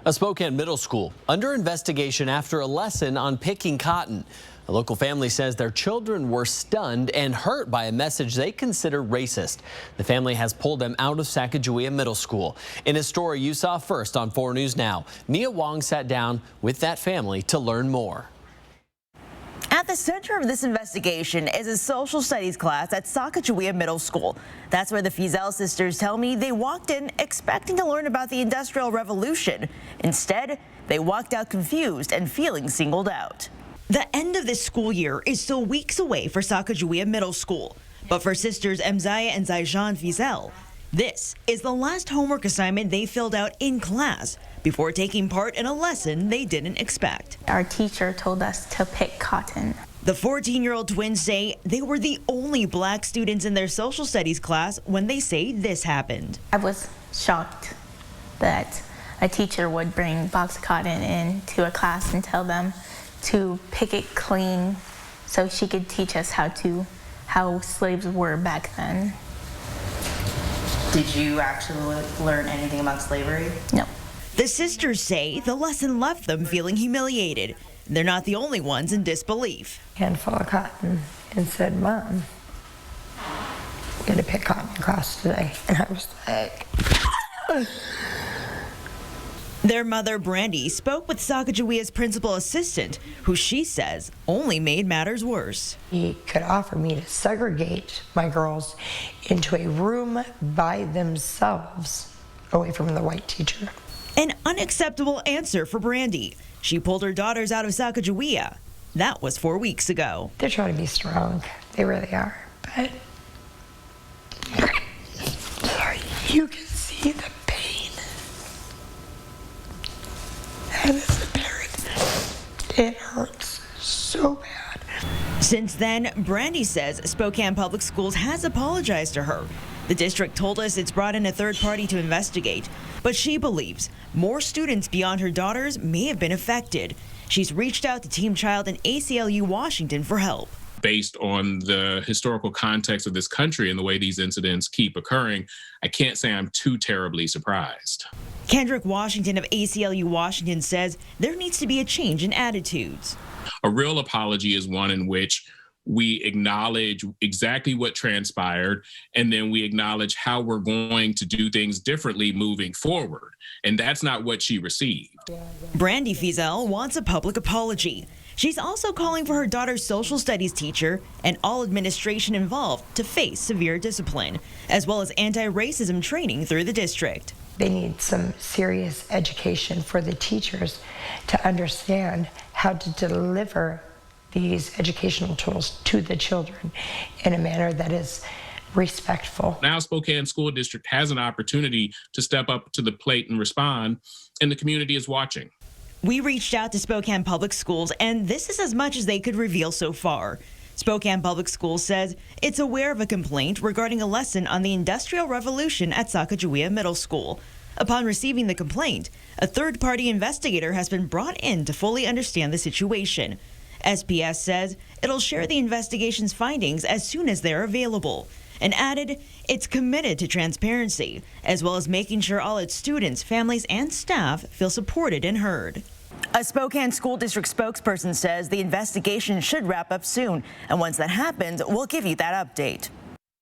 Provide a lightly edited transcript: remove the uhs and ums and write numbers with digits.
A Spokane middle school under investigation after a lesson on picking cotton. A local family says their children were stunned and hurt by a message they consider racist. The family has pulled them out of Sacajawea-Middle-School. In a story you saw first on 4 News Now, Wong sat down with that family to learn more. At the center of this investigation is a social studies class at Sacajawea-Middle-School. That's where the Fizel sisters tell me they walked in expecting to learn about the Industrial Revolution. Instead, they walked out confused and feeling singled out. The end of this school year is still weeks away for Sacajawea-Middle-School. But for sisters Mzaya and Zaijan Fizel, this is the last homework assignment they filled out in class before taking part in a lesson they didn't expect. Our teacher told us to pick cotton. The 14-year-old twins say they were the only black students in their social studies class when they say this happened. I was shocked that a teacher would bring box of cotton into a class and tell them to pick it clean so she could teach us how slaves were back then. Did you actually learn anything about slavery? No. The sisters say the lesson left them feeling humiliated. They're not the only ones in disbelief. Handful of cotton and said, "Mom, we're going to pick cotton in class today." And I was like... Their mother, Brandy, spoke with Sacagawea's principal assistant, who she says only made matters worse. He could offer me to segregate my girls into a room by themselves away from the white teacher. An unacceptable answer for Brandy. She pulled her daughters out of Sacajawea. That was 4 weeks ago. They're trying to be strong. They really are. But you can see the pain. And as a parent, it hurts so bad. Since then, Brandy says Spokane Public Schools has apologized to her. The district told us it's brought in a third party to investigate, but she believes more students beyond her daughters may have been affected. She's reached out to Team Child and ACLU Washington for help. Based on the historical context of this country and the way these incidents keep occurring, I can't say I'm too terribly surprised. Kendrick Washington of ACLU Washington says there needs to be a change in attitudes. A real apology is one in which we acknowledge exactly what transpired, and then we acknowledge how we're going to do things differently moving forward. And that's not what she received. Brandy Fizel wants a public apology. She's also calling for her daughter's social studies teacher and all administration involved to face severe discipline, as well as anti-racism training through the district. They need some serious education for the teachers to understand how to deliver these educational tools to the children in a manner that is respectful. Now Spokane School District has an opportunity to step up to the plate and respond, and the community is watching. We reached out to Spokane Public Schools, and this is as much as they could reveal so far. Spokane Public Schools says it's aware of a complaint regarding a lesson on the Industrial Revolution at Sacajawea-Middle-School. Upon receiving the complaint, a third-party investigator has been brought in to fully understand the situation. SPS says it'll share the investigation's findings as soon as they're available, and added it's committed to transparency, as well as making sure all its students, families, and staff feel supported and heard. A Spokane School District spokesperson says the investigation should wrap up soon, and once that happens, we'll give you that update.